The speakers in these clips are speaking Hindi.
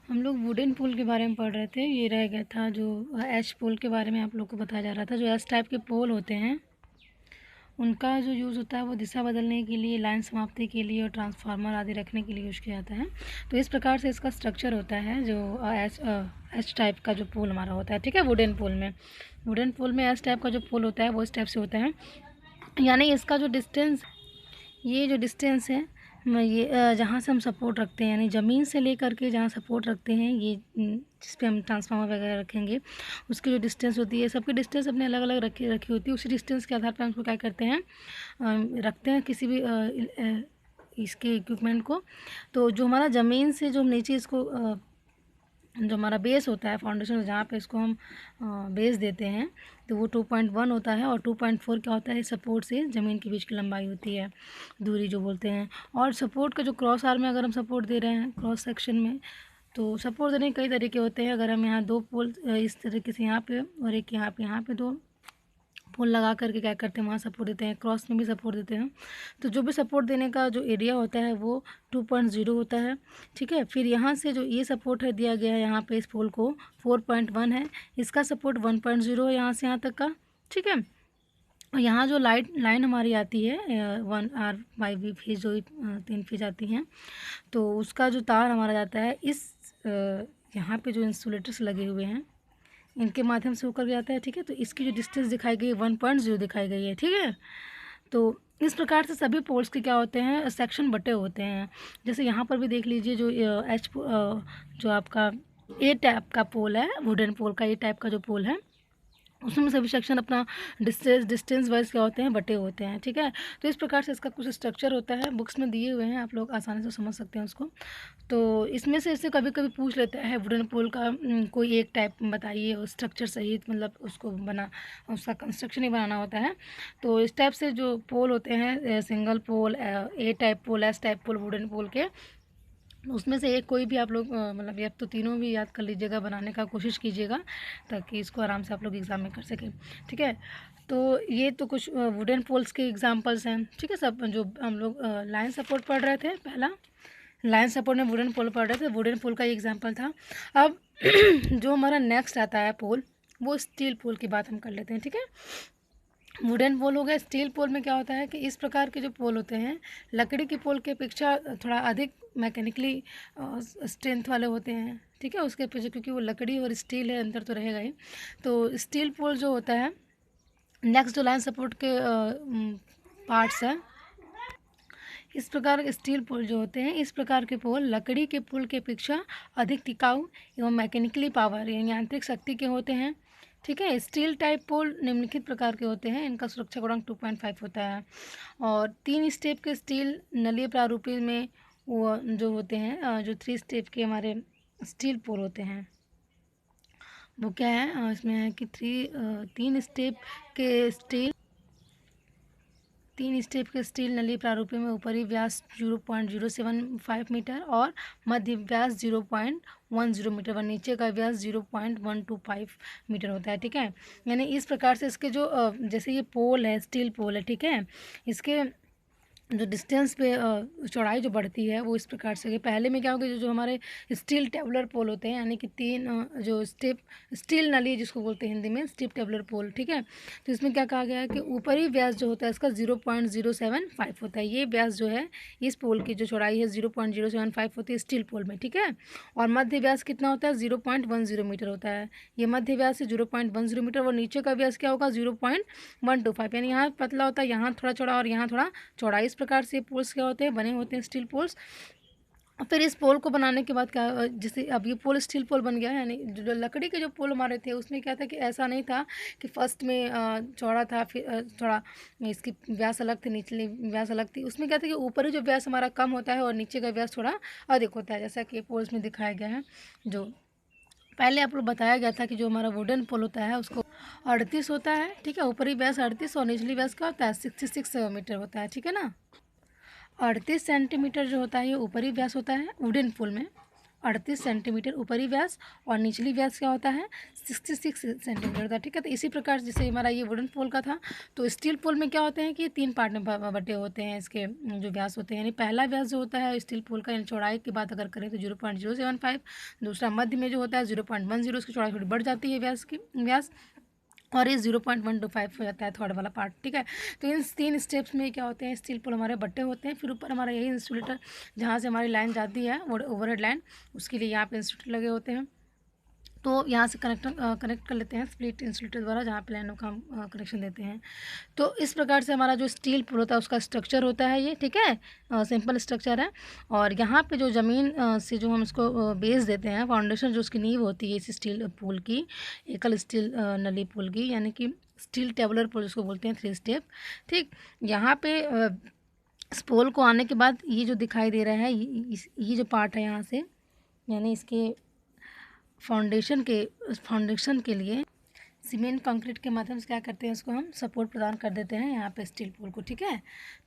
हम लोग वुडन पोल के बारे में पढ़ रहे थे। ये रह गया था जो एच पोल के बारे में आप लोग को बताया जा रहा था। जो एस टाइप के पोल होते हैं उनका जो यूज़ होता है वो दिशा बदलने के लिए, लाइन समाप्ति के लिए और ट्रांसफार्मर आदि रखने के लिए यूज़ किया जाता है। तो इस प्रकार से इसका स्ट्रक्चर होता है जो एच टाइप का जो पोल हमारा होता है, ठीक है। वुडन पोल में एच टाइप का जो पोल होता है वो इस टाइप से होता है, यानी इसका जो डिस्टेंस, ये जो डिस्टेंस है ये जहाँ से हम सपोर्ट रखते हैं, यानी ज़मीन से लेकर के जहाँ सपोर्ट रखते हैं, ये जिस पे हम ट्रांसफार्मर वगैरह रखेंगे उसकी जो डिस्टेंस होती है, सबकी डिस्टेंस अपने अलग अलग रखी होती है। उसी डिस्टेंस के आधार पर हम उसको क्या करते हैं, रखते हैं किसी भी इसके इक्विपमेंट को। तो जो हमारा ज़मीन से जो हम नीचे इसको जो हमारा बेस होता है, फाउंडेशन जहाँ पे इसको हम बेस देते हैं, तो वो 2.1 होता है और 2.4 क्या होता है, सपोर्ट से ज़मीन के बीच की लंबाई होती है, दूरी जो बोलते हैं। और सपोर्ट का जो क्रॉस आर्म में अगर हम सपोर्ट दे रहे हैं क्रॉस सेक्शन में, तो सपोर्ट देने के कई तरीके होते हैं। अगर हम यहाँ दो पोल इस तरीके से यहाँ पे और एक यहाँ पे दो पोल लगा करके क्या करते हैं, वहाँ सपोर्ट देते हैं, क्रॉस में भी सपोर्ट देते हैं। तो जो भी सपोर्ट देने का जो एरिया होता है वो 2.0 होता है, ठीक है। फिर यहाँ से जो ये सपोर्ट है दिया गया है यहाँ पे इस पोल को 4.1 है, इसका सपोर्ट 1.0 है यहाँ से यहाँ तक का, ठीक है। और यहाँ जो लाइन हमारी आती है 1R/V फेज, जो 3 फेज आती हैं, तो उसका जो तार हमारा जाता है इस यहाँ पे जो इंसुलेटर्स लगे हुए हैं इनके माध्यम से होकर जाता है, ठीक है। तो इसकी जो डिस्टेंस दिखाई गई है 1.0 दिखाई गई है, ठीक है। तो इस प्रकार से सभी पोल्स के क्या होते हैं, सेक्शन बटे होते हैं। जैसे यहाँ पर भी देख लीजिए जो जो आपका ए टाइप का पोल है, वुडन पोल का ए टाइप का जो पोल है, उसमें सभी सेक्शन अपना डिस्टेंस वाइज क्या होते हैं, बटे होते हैं, ठीक है। तो इस प्रकार से इसका कुछ स्ट्रक्चर होता है, बुक्स में दिए हुए हैं, आप लोग आसानी से समझ सकते हैं उसको। तो इसमें से इससे कभी कभी पूछ लेते हैं वुडन पोल का कोई एक टाइप बताइए और स्ट्रक्चर सहित, मतलब उसको उसका कंस्ट्रक्शन ही बनाना होता है। तो इस टाइप से जो पोल होते हैं, सिंगल पोल, ए टाइप पोल, एस टाइप पोल, वुडन पोल के, उसमें से एक कोई भी आप लोग मतलब या तो तीनों भी याद कर लीजिएगा, बनाने का कोशिश कीजिएगा ताकि इसको आराम से आप लोग एग्ज़ाम में कर सकें, ठीक है। तो ये तो कुछ वुडन पोल्स के एग्जांपल्स हैं, ठीक है। सब जो हम लोग लाइन सपोर्ट पढ़ रहे थे, पहला लाइन सपोर्ट में वुडन पोल पढ़ रहे थे, वुडन पोल का ये एग्जाम्पल था। अब जो हमारा नेक्स्ट आता है पोल, वो स्टील पोल की बात हम कर लेते हैं, ठीक है। वुडन पोल हो गया। स्टील पोल में क्या होता है कि इस प्रकार के जो पोल होते हैं लकड़ी के पोल के अपेक्षा थोड़ा अधिक मैकेनिकली स्ट्रेंथ वाले होते हैं, ठीक है। उसके पीछे क्योंकि वो लकड़ी और स्टील है, अंतर तो रहेगा ही। तो स्टील पोल जो होता है, नेक्स्ट जो लाइन सपोर्ट के पार्ट्स हैं, इस प्रकार स्टील पोल जो होते हैं, इस प्रकार के पोल लकड़ी के पोल की अपेक्षा अधिक टिकाऊ एवं मैकेनिकली पावर यानी यांत्रिक शक्ति के होते हैं, ठीक है। स्टील टाइप पोल निम्नलिखित प्रकार के होते हैं, इनका सुरक्षा गुणांक 2.5 होता है। और 3 स्टेप के स्टील नलीय प्रारूपी में वो जो होते हैं, जो 3 स्टेप के हमारे स्टील पोल होते हैं, वो क्या है, इसमें है कि 3 स्टेप के स्टील नली प्रारूपी में ऊपरी व्यास 0.075 मीटर और मध्य व्यास 0.10 मीटर व नीचे का व्यास 0.125 मीटर होता है, ठीक है। यानी इस प्रकार से इसके जो जैसे ये पोल है, स्टील पोल है, ठीक है, इसके जो डिस्टेंस पे चौड़ाई जो बढ़ती है वो इस प्रकार से, पहले में क्या होगा, जो हमारे स्टील टेबुलर पोल होते हैं, यानी कि 3 जो स्टील नली जिसको बोलते हैं हिंदी में, स्टील टेबुलर पोल, ठीक है। तो इसमें क्या कहा गया है कि ऊपरी व्यास जो होता है इसका 0.075 होता है। ये व्यास जो है इस पोल की जो चौड़ाई है 0.075 होती है स्टील पोल में, ठीक है। और मध्य व्यास कितना होता है, 0.10 मीटर होता है। ये मध्य व्यास है 0.10 मीटर, और नीचे का व्यास क्या होगा, 0.125, यानी यहाँ पतला होता है, यहाँ थोड़ा चौड़ा और यहाँ थोड़ा चौड़ा। इस प्रकार से पोल्स क्या होते हैं, बने होते हैं स्टील पोल्स। फिर इस पोल को बनाने के बाद क्या, जैसे अब ये पोल स्टील पोल बन गया है, यानी जो लकड़ी के जो पोल हमारे थे उसमें क्या था कि ऐसा नहीं था कि फर्स्ट में चौड़ा था, फिर थोड़ा इसकी व्यास अलग थी, निचली व्यास अलग थी। उसमें क्या था कि ऊपरी जो व्यास हमारा कम होता है और नीचे का व्यास थोड़ा अधिक होता है, जैसा कि पोल्स में दिखाया गया है। जो पहले आप लोग बताया गया था कि जो हमारा वुडन पोल होता है उसको 38 होता है, ठीक है। ऊपरी व्यास 38 और निचली व्यास क्या होता है, 66 मीटर होता है, ठीक है ना। 38 सेंटीमीटर जो होता है ये ऊपरी व्यास होता है वुडन पोल में, 38 सेंटीमीटर ऊपरी व्यास और निचली व्यास क्या होता है 66 सेंटीमीटर होता है। ठीक है, तो इसी प्रकार जैसे हमारा ये वुडन पोल का था, तो स्टील पोल में क्या होते हैं कि 3 पार्ट में बटे होते हैं इसके जो व्यास होते हैं। यानी पहला व्यास जो होता है स्टील पोल का, यानी चौड़ाई की बात अगर करें तो 0.075, दूसरा मध्य में जो होता है 0.10, उसकी चौड़ाई थोड़ी बढ़ जाती है व्यास, और ये 0.125 हो जाता है थर्ड वाला पार्ट। ठीक है, तो इन 3 स्टेप्स में क्या होते हैं स्टील पोल हमारे बट्टे होते हैं। फिर ऊपर हमारा यही इंसुलेटर जहाँ से हमारी लाइन जाती है ओवरहेड लाइन, उसके लिए यहाँ पे इंसुलेटर लगे होते हैं। तो यहाँ से कनेक्ट कर लेते हैं स्प्लिट इंसुलेटर द्वारा, जहाँ पे लाइनों का हम कनेक्शन देते हैं। तो इस प्रकार से हमारा जो स्टील पुल होता है उसका स्ट्रक्चर होता है ये। ठीक है, सिंपल स्ट्रक्चर है। और यहाँ पे जो ज़मीन से जो हम इसको बेस देते हैं, फाउंडेशन जो उसकी नींव होती है इस स्टील पुल की, एकल स्टील नली पुल की, यानी कि स्टील टेबुलर पुल जिसको बोलते हैं 3 स्टेप। ठीक, यहाँ पे इस पोल को आने के बाद ये जो दिखाई दे रहा है ये जो पार्ट है यहाँ से, यानी इसके फाउंडेशन के लिए सीमेंट कंक्रीट के माध्यम से क्या करते हैं, इसको हम सपोर्ट प्रदान कर देते हैं यहाँ पे स्टील पोल को। ठीक है,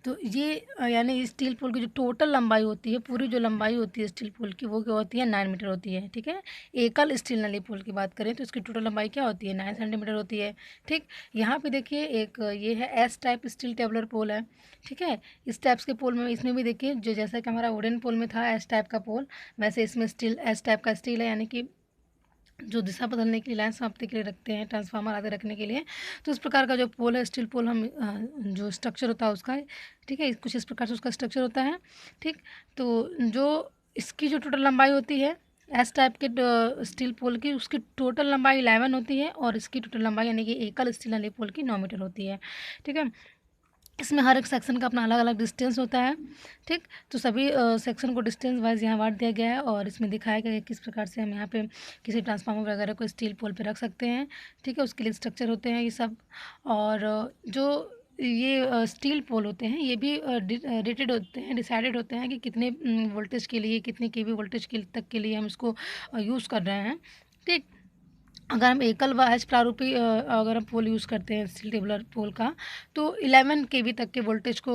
तो ये यानी स्टील पोल की जो टोटल लंबाई होती है, पूरी जो लंबाई होती है स्टील पोल की, वो क्या होती है 9 मीटर होती है। ठीक है, एकल स्टील नली पोल की बात करें तो इसकी टोटल लंबाई क्या होती है 9 सेंटीमीटर होती है। ठीक, यहाँ पे देखिए एक ये है एस टाइप स्टील टेबुलर पोल है। ठीक है, इस टाइप्स के पोल में इसमें भी देखिए जो जैसा कि हमारा वुडन पोल में था एस टाइप का पोल, वैसे इसमें स्टील एस टाइप का स्टील है, यानी कि जो दिशा बदलने के लिए, लाइन समाप्ति के लिए रखते हैं, ट्रांसफार्मर आदि रखने के लिए। तो इस प्रकार का जो पोल है स्टील पोल हम जो स्ट्रक्चर होता है उसका, ठीक है, कुछ इस प्रकार से उसका स्ट्रक्चर होता है। ठीक, तो जो इसकी जो टोटल लंबाई होती है एस टाइप के स्टील पोल की, उसकी टोटल लंबाई 11 होती है, और इसकी टोटल लंबाई यानी कि एकल स्टील वाले पोल की 9 मीटर होती है। ठीक है, इसमें हर एक सेक्शन का अपना अलग अलग डिस्टेंस होता है। ठीक, तो सभी सेक्शन को डिस्टेंस वाइज यहाँ बांट दिया गया है, और इसमें दिखाया गया है किस प्रकार से हम यहाँ पे किसी ट्रांसफार्मर वगैरह को स्टील पोल पे रख सकते हैं। ठीक है, उसके लिए स्ट्रक्चर होते हैं ये सब। और जो ये स्टील पोल होते हैं ये भी रेटेड होते हैं, डिसाइडेड होते हैं कि कितने वोल्टेज के लिए, कितने केवी वोल्टेज के तक के लिए हम इसको यूज़ कर रहे हैं। ठीक, अगर हम एकल व एच प्रारूपी अगर हम पोल यूज़ करते हैं स्टील टेबुलर पोल का, तो 11 केवी तक के वोल्टेज को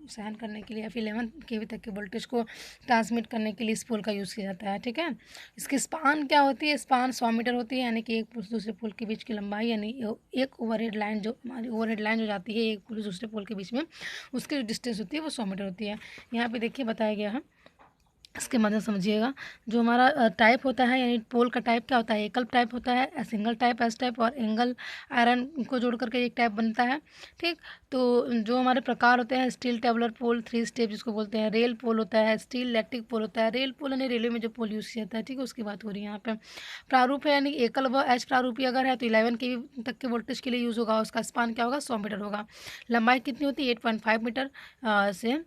सहन करने के लिए, या फिर 11 केवी तक के वोल्टेज को ट्रांसमिट करने के लिए इस पोल का यूज़ किया जाता है। ठीक है, इसकी स्पान क्या होती है, स्पान 100 मीटर होती है, यानी कि एक पुल से दूसरे पोल के बीच की लंबाई, यानी एक ओवरहेड लाइन जो हमारी ओवरहेड लाइन जो जाती है एक पुल से दूसरे पोल के बीच में, उसकी जो डिस्टेंस होती है वो 100 मीटर होती है। यहाँ पर देखिए बताया गया है, इसके मदद समझिएगा। जो हमारा टाइप होता है, यानी पोल का टाइप क्या होता है, एकल टाइप होता है, सिंगल टाइप एस टाइप, और एंगल आयरन को जोड़ करके एक टाइप बनता है। ठीक, तो जो हमारे प्रकार होते हैं स्टील टेबुलर पोल 3 स्टेप जिसको बोलते हैं, रेल पोल होता है, स्टील इलेक्ट्रिक पोल होता है। रेल पोल यानी रेलवे में जो पोल यूज़ किया जाता है, ठीक है, उसकी बात हो रही है यहाँ पे। प्रारूप है, यानी एकल व एच प्रारूपी अगर है तो 11 के तक के वोल्टेज के लिए यूज़ होगा। उसका स्पान क्या होगा 100 मीटर होगा। लंबाई कितनी होती है 8.5 मीटर से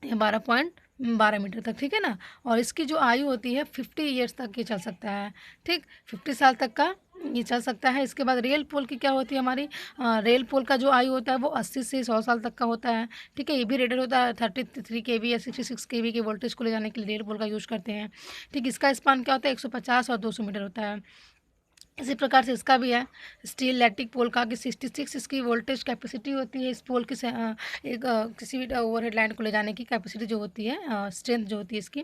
12.12 मीटर तक। ठीक है ना, और इसकी जो आयु होती है 50 ईयर्स तक ये चल सकता है। ठीक, 50 साल तक का ये चल सकता है। इसके बाद रेल पोल की क्या होती है हमारी, रेल पोल का जो आयु होता है वो 80 से 100 साल तक का होता है। ठीक है, ये भी रेटेड होता है 33 केवी या 66 केवी के वोल्टेज को ले जाने के लिए रेल पोल का यूज़ करते हैं। ठीक, इसका स्पान क्या होता है 150 और 200 मीटर होता है। इसी प्रकार से इसका भी है स्टील इलेक्ट्रिक पोल का कि 66 इसकी वोल्टेज कैपेसिटी होती है। इस पोल की एक किसी भी ओवरहेड लाइन को ले जाने की कैपेसिटी जो होती है, स्ट्रेंथ जो होती है इसकी,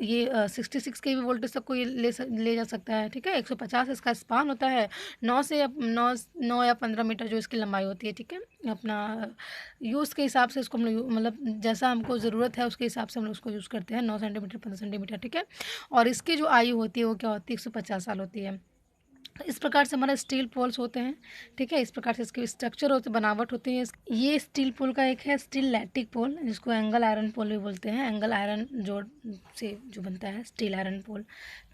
ये 66 के भी वोल्टेज तक को ये ले जा सकता है। ठीक है, 150 इसका स्पान होता है, 9 या 15 मीटर जो इसकी लंबाई होती है। ठीक है, अपना यूज़ के हिसाब से इसको हम लोग मतलब जैसा हमको ज़रूरत है उसके हिसाब से हम लोग उसको यूज़ करते हैं, 9 सेंटीमीटर 15 सेंटीमीटर। ठीक है, और इसकी जो आयु होती है वो क्या होती है 150 साल होती है। इस प्रकार से हमारे स्टील पोल्स होते हैं। ठीक है, इस प्रकार से इसके स्ट्रक्चर होते बनावट होती है। ये स्टील पोल का एक है स्टील लैटिक पोल, जिसको एंगल आयरन पोल भी बोलते हैं। एंगल आयरन जोड़ से जो बनता है स्टील आयरन पोल।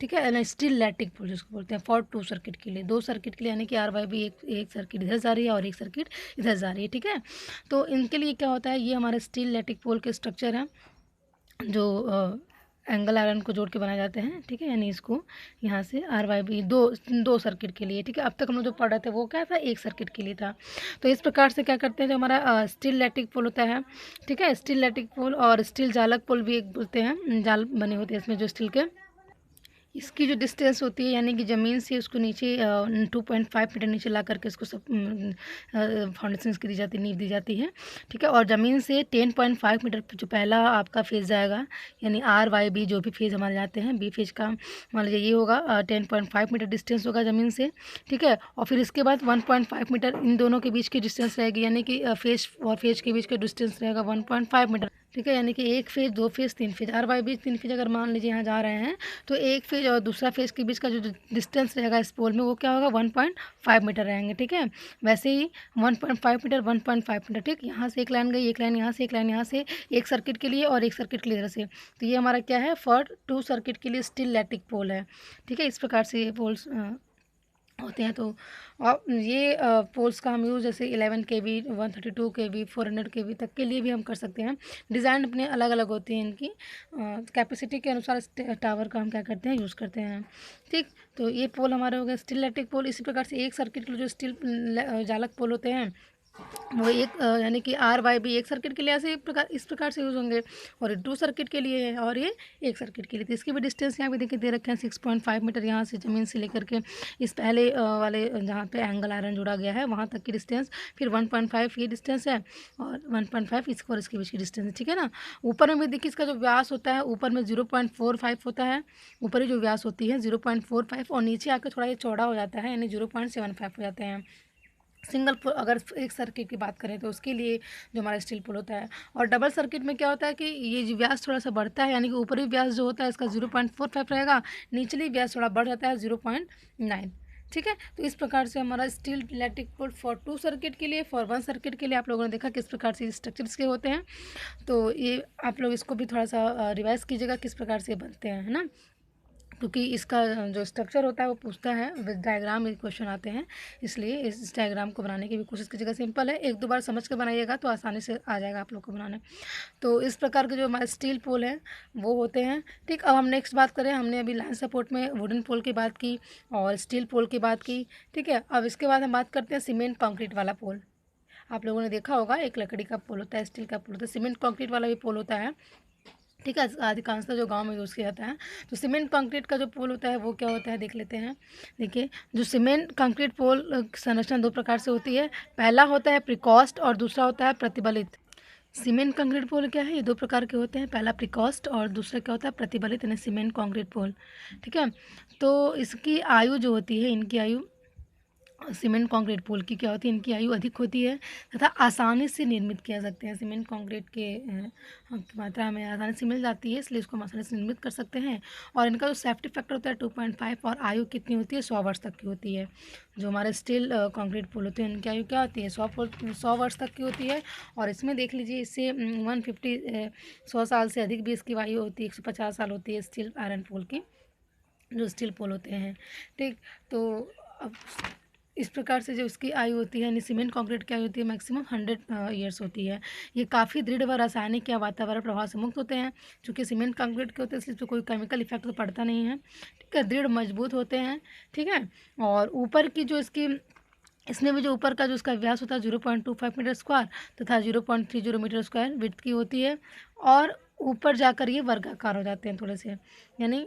ठीक है, स्टील लैटिक पोल जिसको बोलते हैं फॉर 2 सर्किट के लिए, 2 सर्किट के लिए, यानी कि RYB एक सर्किट इधर जा रही है और एक सर्किट इधर जा रही है। ठीक है, तो इनके लिए क्या होता है, ये हमारे स्टील लैटिक पोल के स्ट्रक्चर हैं जो एंगल आयरन को जोड़ के बनाए जाते हैं। ठीक है, यानी इसको यहाँ से RYB दो सर्किट के लिए। ठीक है, अब तक हम लोग जो पढ़ रहे थे वो क्या था, एक सर्किट के लिए था। तो इस प्रकार से क्या करते हैं, जो हमारा स्टील लैटिक पोल होता है, ठीक है, स्टील लैटिक पोल और स्टील जालक पोल भी एक बोलते हैं, जाल बने होते हैं इसमें जो स्टील के, इसकी जो डिस्टेंस होती है यानी कि ज़मीन से उसको नीचे 2.5 मीटर नीचे ला करके इसको सब फाउंडेशन इसकी दी जाती, नींव दी जाती है, ठीक है। और ज़मीन से 10.5 मीटर जो पहला आपका फेज़ जाएगा, यानी आर वाई बी जो भी फेज़ हमारे जाते हैं, बी फेज़ का मान लीजिए ये होगा 10.5 मीटर डिस्टेंस होगा ज़मीन से, ठीक है। और फिर इसके बाद 1.5 मीटर इन दोनों के बीच की डिस्टेंस रहेगी, यानी कि फेज़ और फेज़ के बीच का डिस्टेंस रहेगा 1.5 मीटर, ठीक है। यानी कि एक फेज़, दो फेज़, तीन फेज़, आर वाई बी तीन फेज़ अगर मान लीजिए यहाँ जा रहे हैं, तो एक फेज़ और दूसरा फेज़ के बीच का जो डिस्टेंस रहेगा इस पोल में वो क्या होगा, 1.5 मीटर रहेंगे, ठीक है। वैसे ही 1.5 मीटर 1.5 मीटर, ठीक। यहाँ से एक लाइन गई, एक लाइन यहाँ से, एक लाइन यहाँ से, एक सर्किट के लिए और एक सर्किट के लिए इधर से, तो ये हमारा क्या है, फॉर 2 सर्किट के लिए स्टील इलेक्ट्रिक पोल है, ठीक है। इस प्रकार से ये पोल्स होते हैं। तो ये पोल्स का हम यूज़ जैसे 11 kV 132 kV 400 kV तक के लिए भी हम कर सकते हैं। डिज़ाइन अपने अलग अलग होती हैं इनकी, कैपेसिटी के अनुसार टावर का हम क्या करते हैं, यूज़ करते हैं, ठीक। तो ये पोल हमारे हो गए स्टील इलेक्ट्रिक पोल। इसी प्रकार से एक सर्किट के लिए जो स्टील जालक पोल होते हैं वो एक यानी कि आर वाई बी एक सर्किट के लिए ऐसे इस प्रकार से यूज़ होंगे, और ये 2 सर्किट के लिए है और ये एक सर्किट के लिए। तो इसकी भी डिस्टेंस यहाँ पे देखिए दे रखे हैं 6.5 मीटर, यहाँ से ज़मीन से लेकर के इस पहले वाले जहाँ पे एंगल आयरन जोड़ा गया है वहाँ तक की डिस्टेंस, फिर 1.5 ये डिस्टेंस है और 1.5 इसको और इसके बीच की डिस्टेंस है, ठीक है ना। ऊपर में भी देखिए इसका जो व्यास होता है ऊपर में 0.45 होता है, ऊपर ही जो व्यास होती है 0.45, और नीचे आकर थोड़ा ये चौड़ा हो जाता है, यानी 0.75 हो जाते हैं। सिंगल पुल अगर एक सर्किट की बात करें तो उसके लिए जो हमारा स्टील पुल होता है। और डबल सर्किट में क्या होता है कि ये जो व्यास थोड़ा सा बढ़ता है, यानी कि ऊपरी व्यास जो होता है इसका 0.45 रहेगा, निचली व्यास थोड़ा बढ़ जाता है 0.9, ठीक है। तो इस प्रकार से हमारा steel electric pole for 2 circuit के लिए, फॉर 1 सर्किट के लिए आप लोगों ने देखा किस प्रकार से स्ट्रक्चर इसके होते हैं। तो ये आप लोग इसको भी थोड़ा सा रिवाइज कीजिएगा किस प्रकार से बनते हैं, है ना। क्योंकि इसका जो स्ट्रक्चर होता है वो पूछता है, विद डायग्राम ये क्वेश्चन आते हैं, इसलिए इस डायग्राम को बनाने की भी कोशिश कीजिएगा। सिंपल है, एक दो बार समझ कर बनाइएगा तो आसानी से आ जाएगा आप लोग को बनाने। तो इस प्रकार के जो हमारे स्टील पोल हैं वो होते हैं, ठीक। अब हम नेक्स्ट बात करें, हमने अभी लाइन सपोर्ट में वुडन पोल की बात की और स्टील पोल की बात की, ठीक है। अब इसके बाद हम बात करते हैं सीमेंट कंक्रीट वाला पोल। आप लोगों ने देखा होगा एक लकड़ी का पोल होता है, स्टील का पोल होता है, सीमेंट कंक्रीट वाला भी पोल होता है, ठीक है। अधिकांशतः जो गांव में यूज़ किया जाता है। तो सीमेंट कंक्रीट का जो पोल होता है वो क्या होता है देख लेते हैं। देखिए जो सीमेंट कंक्रीट पोल संरचना 2 प्रकार से होती है। पहला होता है प्रीकॉस्ट और दूसरा होता है प्रतिबलित। सीमेंट कंक्रीट पोल क्या है, ये 2 प्रकार के होते हैं, पहला प्रीकॉस्ट और दूसरा क्या होता है प्रतिबलित, यानी सीमेंट कंक्रीट पोल, ठीक है। तो इसकी आयु जो होती है, इनकी आयु सीमेंट कंक्रीट पोल की क्या होती है, इनकी आयु अधिक होती है तथा आसानी से निर्मित किया सकते हैं। सीमेंट कंक्रीट के मात्रा में आसानी से मिल जाती है, इसलिए इसको हम आसानी से निर्मित कर सकते हैं। और इनका जो सेफ्टी फैक्टर होता है 2.5, और आयु कितनी होती है 100 वर्ष तक की होती है। जो हमारे स्टील कंक्रीट पोल होते हैं इनकी आयु क्या होती है 100 वर्ष तक की होती है। और इसमें देख लीजिए इससे 100 साल से अधिक भी इसकी आयु होती है, 150 साल होती है स्टील आयरन पोल की, जो स्टील पोल होते हैं, ठीक। तो अब इस प्रकार से जो उसकी आयु होती है, यानी सीमेंट कंक्रीट की आयु होती है मैक्सिमम 100 ईयर्स होती है। ये काफ़ी दृढ़ व रासायनिक या वातावरण प्रभाव से मुक्त होते हैं। चूँकि सीमेंट कंक्रीट के होते हैं इसलिए तो कोई केमिकल इफेक्ट तो पड़ता नहीं है, ठीक है। दृढ़ मजबूत होते हैं, ठीक है। और ऊपर की जो इसकी इसमें भी जो ऊपर का जो उसका व्यास होता है 0.25 मीटर स्क्वायर तथा 0.30 मीटर स्क्वायर विड्थ की होती है। और ऊपर जाकर ये वर्गाकार हो जाते हैं थोड़े से, यानी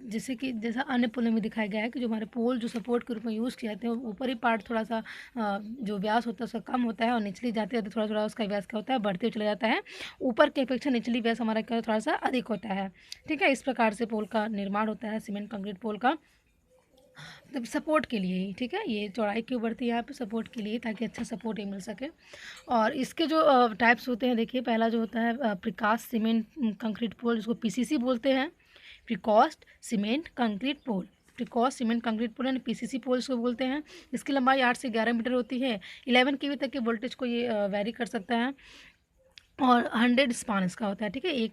जैसे कि जैसा अन्य पोल में दिखाया गया है कि जो हमारे पोल जो सपोर्ट के रूप में यूज़ किए जाते हैं ऊपरी पार्ट थोड़ा सा जो व्यास होता है उसका कम होता है, और निचली जाते जाते थोड़ा थोड़ा उसका व्यास क्या होता है बढ़ते हुए चला जाता है। ऊपर की अपेक्षा निचली व्यास हमारा क्या थोड़ा सा अधिक होता है, ठीक है। इस प्रकार से पोल का निर्माण होता है सीमेंट कंक्रीट पोल का, तो सपोर्ट के लिए ही, ठीक है। ये चौड़ाई क्यों बढ़ती है यहाँ पे, सपोर्ट के लिए, ताकि अच्छा सपोर्ट ही मिल सके। और इसके जो टाइप्स होते हैं देखिए, पहला जो होता है प्रीकास्ट सीमेंट कंक्रीट पोल, जिसको पीसीसी बोलते हैं, प्रीकास्ट सीमेंट कंक्रीट पोल। प्रीकॉस्ट सीमेंट कंक्रीट पोल यानी पीसीसी पोल्स को बोलते हैं। इसकी लंबाई 8 से 11 मीटर होती है। 11 केवी तक के वोल्टेज को ये वेरी कर सकता है, और 100 स्पान इसका होता है, ठीक है। एक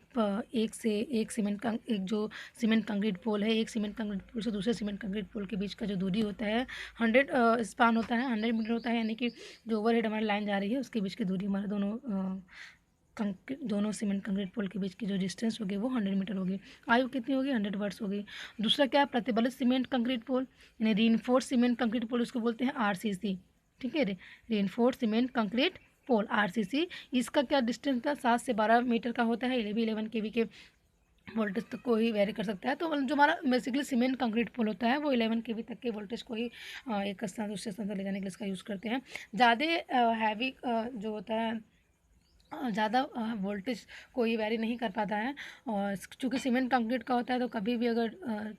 जो सीमेंट कंक्रीट पोल है, एक सीमेंट कंक्रीट पोल से दूसरे सीमेंट कंक्रीट पोल के बीच का जो दूरी होता है 100 स्पान होता है, 100 मीटर होता है। यानी कि जो ओवरहेड हमारी लाइन जा रही है उसके बीच की दूरी हमारे दोनों सीमेंट कंक्रीट पोल के बीच की जो डिस्टेंस होगी वो 100 मीटर होगी। आयु कितनी होगी 100 वर्ष होगी। दूसरा क्या है प्रतिबलित सीमेंट कंक्रीट पोल, यानी रीइंफोर्स्ड सीमेंट कंक्रीट पोल, उसको बोलते हैं आरसीसी, ठीक है। रीइंफोर्स्ड सीमेंट कंक्रीट पोल आरसीसी। इसका क्या डिस्टेंस था 7 से 12 मीटर का होता है। ये भी 11 केवी के वोल्टेज तक को ही वेरी कर सकता है। तो जो हमारा बेसिकली सीमेंट कंक्रीट पोल होता है वो 11 केवी तक के वोल्टेज को ही एक स्थान से दूसरे स्थान तक ले जाने के लिए इसका यूज़ करते हैं। ज़्यादा हैवी जो होता है ज़्यादा वोल्टेज कोई वेरी नहीं कर पाता है। और चूँकि सीमेंट कंक्रीट का होता है तो कभी भी अगर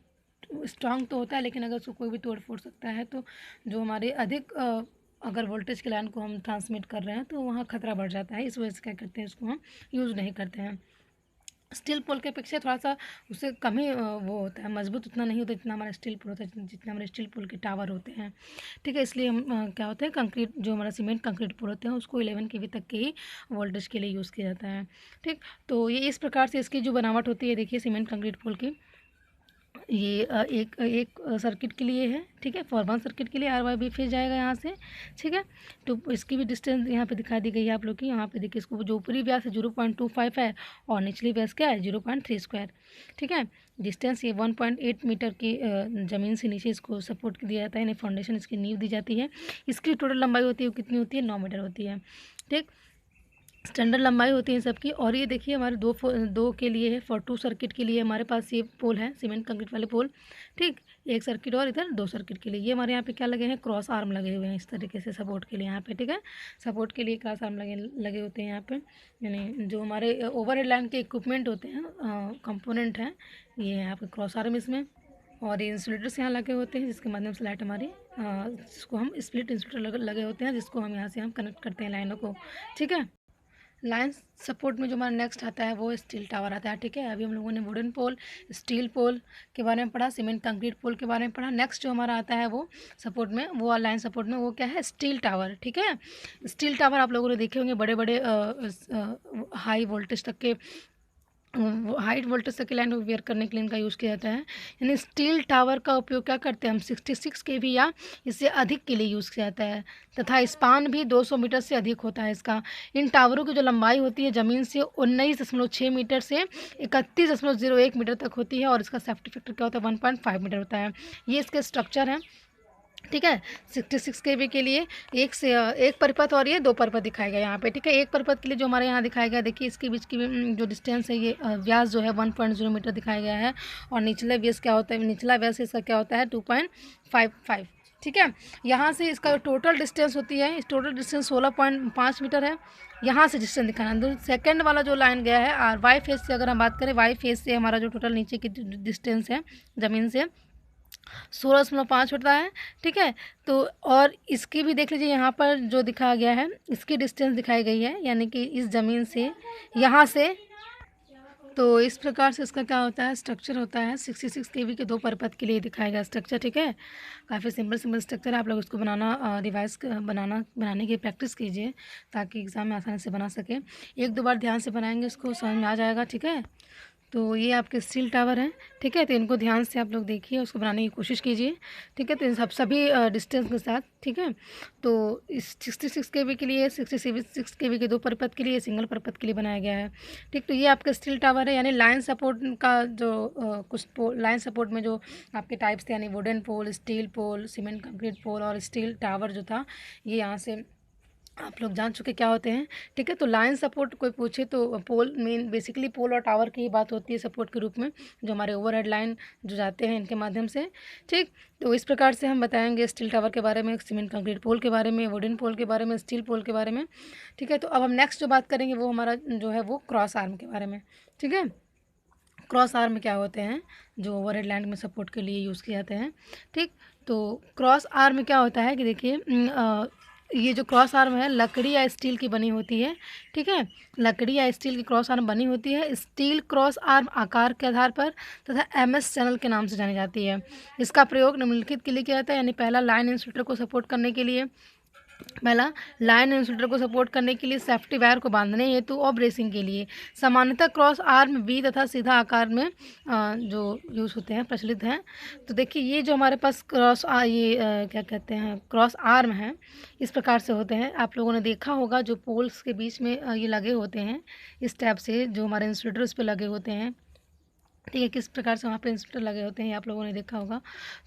स्ट्रांग तो होता है लेकिन अगर उसको कोई भी तोड़ फोड़ सकता है, तो जो हमारे अधिक अगर वोल्टेज की लाइन को हम ट्रांसमिट कर रहे हैं तो वहाँ खतरा बढ़ जाता है। इस वजह से क्या करते हैं, इसको हम यूज़ नहीं करते हैं। स्टील पोल के अपेक्षा थोड़ा सा उससे कम ही वो होता है, मजबूत उतना नहीं होता जितना हमारा स्टील पोल होता है, जितना हमारे स्टील पोल के टावर होते हैं। ठीक है, इसलिए हम क्या होता है, कंक्रीट जो हमारा सीमेंट कंक्रीट पोल होते हैं उसको 11 केवी तक के ही वोल्टेज के लिए यूज़ किया जाता है। ठीक, तो ये इस प्रकार से इसकी जो बनावट होती है, देखिए सीमेंट कंक्रीट पोल की ये एक एक सर्किट के लिए है। ठीक है, फॉर वन सर्किट के लिए RYB फेज जाएगा यहाँ से। ठीक है, तो इसकी भी डिस्टेंस यहाँ पे दिखा दी गई है आप लोग की। यहाँ पे देखिए, इसको जो ऊपरी व्यास है 0.25 है और निचली व्यास क्या है 0.3 स्क्वायर। ठीक है, डिस्टेंस ये 1.8 मीटर की ज़मीन से नीचे इसको सपोर्ट दिया जाता है, यानी फाउंडेशन इसकी नींव दी जाती है। इसकी टोटल लंबाई होती है वो कितनी होती है, 9 मीटर होती है। ठीक, स्टैंडर्ड लंबाई होती है सबकी। और ये देखिए हमारे दो के लिए है, फॉर 2 सर्किट के लिए हमारे पास ये पोल है, सीमेंट कंक्रीट वाले पोल। ठीक, एक सर्किट और इधर 2 सर्किट के लिए। ये हमारे यहाँ पे क्या लगे हैं, क्रॉस आर्म लगे हुए हैं इस तरीके से सपोर्ट के लिए यहाँ पे। ठीक है, सपोर्ट के लिए क्रॉस आर्म लगे होते हैं यहाँ पे, यानी जो हमारे ओवरहेड लाइन के इक्विपमेंट होते हैं, कंपोनेंट हैं, ये यहाँ पे क्रॉस आर्म इसमें। और ये इंसुलेटर्स यहाँ लगे होते हैं जिसके माध्यम से लाइट हमारी जिसको हम स्प्लिट इंसुलेटर लगे होते हैं, जिसको हम यहाँ से हम कनेक्ट करते हैं लाइनों को। ठीक है, लाइन सपोर्ट में जो हमारा नेक्स्ट आता है वो स्टील टावर आता है। ठीक है, अभी हम लोगों ने वुडन पोल, स्टील पोल के बारे में पढ़ा, सीमेंट कंक्रीट पोल के बारे में पढ़ा। नेक्स्ट जो हमारा आता है वो सपोर्ट में, वो लाइन सपोर्ट में, वो क्या है, स्टील टावर। ठीक है, स्टील टावर आप लोगों ने देखे होंगे, बड़े बड़े हाई वोल्टेज तक के हाई वोल्टेज तक की लाइन को वेयर करने के लिए इनका यूज़ किया जाता है। यानी स्टील टावर का उपयोग क्या करते हैं हम, 66 केवी या इससे अधिक के लिए यूज़ किया जाता है, तथा स्पान भी 200 मीटर से अधिक होता है इसका। इन टावरों की जो लंबाई होती है ज़मीन से 19.6 मीटर से 31.01 मीटर तक होती है, और इसका सेफ्टी फैक्टर क्या होता है, 1.5 मीटर होता है। ये इसके स्ट्रक्चर हैं। ठीक है, 66 केवी के लिए एक परिपथ और ये 2 परिपथ दिखाया गया यहाँ पे। ठीक है, एक परिपथ के लिए जो हमारे यहाँ दिखाया गया, देखिए इसके बीच की जो डिस्टेंस है, ये व्यास जो है 1.0 मीटर दिखाया गया है। और निचला व्यास क्या होता है, निचला व्यास इसका क्या होता है 2.55। ठीक है, यहाँ से इसका टोटल डिस्टेंस होती है, इस टोटल डिस्टेंस 16.5 मीटर है। यहाँ से डिस्टेंस दिखाना है। सेकेंड वाला जो लाइन गया है और वाई फेज से अगर हम बात करें, वाई फेज से हमारा जो टोटल नीचे की डिस्टेंस है ज़मीन से 16.5 होता है। ठीक है, तो और इसकी भी देख लीजिए, यहाँ पर जो दिखाया गया है इसकी डिस्टेंस दिखाई गई है, यानी कि इस ज़मीन से यहाँ से। तो इस प्रकार से इसका क्या होता है, स्ट्रक्चर होता है 66 केवी के 2 परिपथ के लिए दिखाया गया स्ट्रक्चर। ठीक है, काफ़ी सिंपल स्ट्रक्चर है। आप लोग इसको बनाने की प्रैक्टिस कीजिए ताकि एग्ज़ाम में आसानी से बना सके। 1-2 बार ध्यान से बनाएंगे इसको समझ में आ जाएगा। ठीक है, तो ये आपके स्टील टावर हैं। ठीक है, तो इनको ध्यान से आप लोग देखिए, उसको बनाने की कोशिश कीजिए। ठीक है, तो इन सभी डिस्टेंस के साथ। ठीक है, तो इस 66 केवी के लिए, 66 केवी के 2 परिपथ के लिए, सिंगल परिपथ के लिए बनाया गया है। ठीक, तो ये आपका स्टील टावर है। यानी लाइन सपोर्ट का जो कुछ लाइन सपोर्ट में जो आपके टाइप्स थे, यानी वुडन पोल, स्टील पोल, सीमेंट कंक्रीट पोल और स्टील टावर जो था, ये यहाँ से आप लोग जान चुके क्या होते हैं। ठीक है, तो लाइन सपोर्ट कोई पूछे तो पोल मेन बेसिकली पोल और टावर की ही बात होती है सपोर्ट के रूप में, जो हमारे ओवरहेड लाइन जो जाते हैं इनके माध्यम से। ठीक, तो इस प्रकार से हम बताएंगे स्टील टावर के बारे में, सीमेंट कंक्रीट पोल के बारे में, वुडन पोल के बारे में, स्टील पोल के बारे में। ठीक है, तो अब हम नेक्स्ट जो बात करेंगे वो हमारा जो है वो क्रॉस आर्म के बारे में। ठीक है, क्रॉस आर्म क्या होते हैं, जो ओवरहेड लाइन में सपोर्ट के लिए यूज़ किए जाते हैं। ठीक, तो क्रॉस आर्म क्या होता है कि देखिए ये जो क्रॉस आर्म है लकड़ी या स्टील की बनी होती है। ठीक है, लकड़ी या स्टील की क्रॉस आर्म बनी होती है। स्टील क्रॉस आर्म आकार के आधार पर तथा MS चैनल के नाम से जानी जाती है। इसका प्रयोग निम्नलिखित के लिए किया जाता है, यानी पहला लाइन इंसुलेटर को सपोर्ट करने के लिए, सपोर्ट करने के लिए, सेफ्टी वायर को बांधने हेतु और ब्रेसिंग के लिए। सामान्यतः क्रॉस आर्म V तथा सीधा आकार में जो यूज़ होते हैं, प्रचलित हैं। तो देखिए ये जो हमारे पास क्या कहते हैं, क्रॉस आर्म है, इस प्रकार से होते हैं। आप लोगों ने देखा होगा जो पोल्स के बीच में ये लगे होते हैं, इस टाइप से जो हमारे इंसुलेटर उस पर लगे होते हैं। ठीक है, किस प्रकार से वहाँ पे इंसुलेटर लगे होते हैं आप लोगों ने देखा होगा।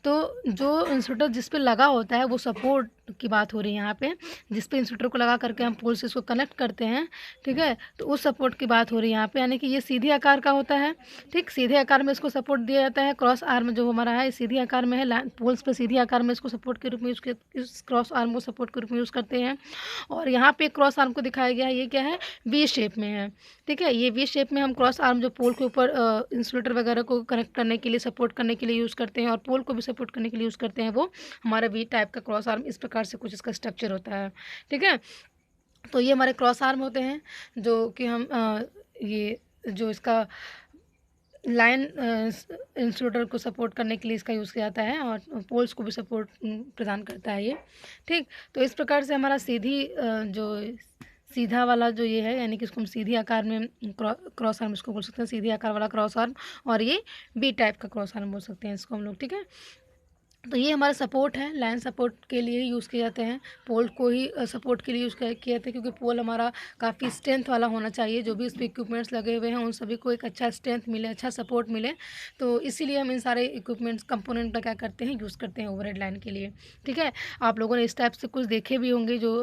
तो जो इंसुलेटर जिस पे लगा होता है वो सपोर्ट की बात हो रही है यहाँ पे, जिस पे इंसुलेटर को लगा करके हम पोल से इसको कनेक्ट करते हैं, ठीक है, तो उस सपोर्ट की बात हो रही है यहाँ पे, यानी कि ये सीधे आकार का होता है, ठीक, सीधे आकार में इसको सपोर्ट दिया जाता है। क्रॉस आर्म जो हमारा है सीधे आकार में है, पोल्स पे सीधे आकार में इसको सपोर्ट के रूप में इस क्रॉस आर्म को सपोर्ट के रूप में यूज़ करते हैं। और यहाँ पे क्रॉस आर्म को दिखाया गया है, ये क्या है, वी शेप में है, ठीक है, ये वी शेप में हम क्रॉस आर्म जो पोल के ऊपर इंसुलेटर वगैरह को कनेक्ट करने के लिए, सपोर्ट करने के लिए यूज़ करते हैं और पोल को भी सपोर्ट करने के लिए यूज़ करते हैं, वो हमारा वी टाइप का क्रॉस आर्म इस प्रकार से कुछ इसका स्ट्रक्चर होता है, ठीक है। तो ये हमारे क्रॉस आर्म होते हैं जो कि हम ये जो इसका लाइन इंसुलेटर को सपोर्ट करने के लिए इसका यूज़ किया जाता है और पोल्स को भी सपोर्ट प्रदान करता है ये, ठीक। तो इस प्रकार से हमारा जो सीधा वाला जो ये है, यानी कि इसको हम सीधी आकार में क्रॉस आर्म इसको बोल सकते हैं, सीधी आकार वाला क्रॉस आर्म, और ये बी टाइप का क्रॉस आर्म बोल सकते हैं इसको हम लोग, ठीक है। तो ये हमारा सपोर्ट है, लाइन सपोर्ट के लिए यूज़ किए जाते हैं, पोल को ही सपोर्ट के लिए यूज़ किए जाते हैं, क्योंकि पोल हमारा काफ़ी स्ट्रेंथ वाला होना चाहिए, जो भी इस पर इक्विपमेंट्स लगे हुए हैं उन सभी को एक अच्छा स्ट्रेंथ मिले, अच्छा सपोर्ट मिले, तो इसीलिए हम इन सारे इक्विपमेंट्स कंपोनेंट का क्या करते हैं, यूज़ करते हैं ओवरहेड लाइन के लिए, ठीक है। आप लोगों ने इस टाइप से कुछ देखे भी होंगे जो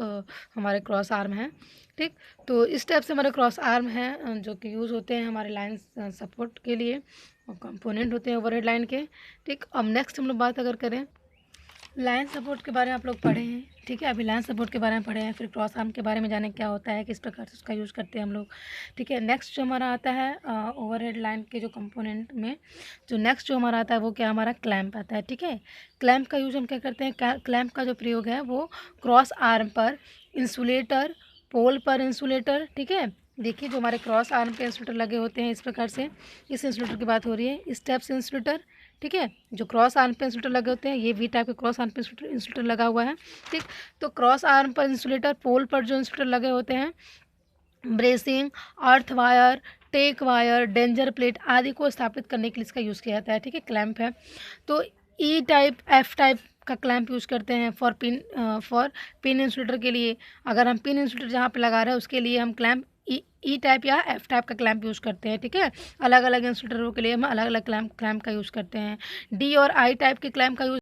हमारे क्रॉस आर्म हैं, ठीक। तो इस टाइप से हमारे क्रॉस आर्म हैं जो कि यूज़ होते हैं हमारे लाइन सपोर्ट के लिए, और कंपोनेंट होते हैं ओवरहेड लाइन के, ठीक। अब नेक्स्ट हम लोग बात अगर करें लाइन सपोर्ट के बारे में, आप लोग पढ़े हैं, ठीक है, अभी लाइन सपोर्ट के बारे में पढ़े हैं, फिर क्रॉस आर्म के बारे में जाने क्या होता है, किस प्रकार से उसका यूज़ करते हैं हम लोग, ठीक है। नेक्स्ट जो हमारा आता है ओवरहेड लाइन के जो कंपोनेंट में जो नेक्स्ट जो हमारा आता है वो क्या, हमारा क्लैंप आता है, ठीक है। क्लैंप का यूज़ हम क्या करते हैं, क्लैंप का जो प्रयोग है वो क्रॉस आर्म पर इंसुलेटर, पोल पर इंसुलेटर, ठीक है। देखिए जो हमारे क्रॉस आर्म पे इंसुलेटर लगे होते हैं इस प्रकार से, इस इंसुलेटर की बात हो रही है, इस टाइप से इंसुलेटर, ठीक है, जो क्रॉस आर्म पे इंसुलेटर लगे होते हैं, ये वी टाइप के क्रॉस आर्म पे इंसुलेटर लगा हुआ है, ठीक। तो क्रॉस आर्म पर इंसुलेटर, पोल पर जो इंसुलेटर लगे होते हैं, bracing, earth wire, take wire, danger plate आदि को स्थापित करने के लिए इसका यूज़ किया जाता है, ठीक है, क्लैंप है। तो ई टाइप, एफ टाइप का क्लैंप यूज़ करते हैं फॉर पिन इंसुलेटर के लिए, अगर हम पिन इंसुलेटर जहाँ पे लगा रहे हैं उसके लिए हम क्लैंप ई टाइप या एफ टाइप का क्लैंप यूज़ करते हैं, ठीक है। अलग अलग इंसुलेटरों के लिए हम अलग अलग क्लैंप का यूज़ करते हैं। डी और आई टाइप के क्लैंप का यूज़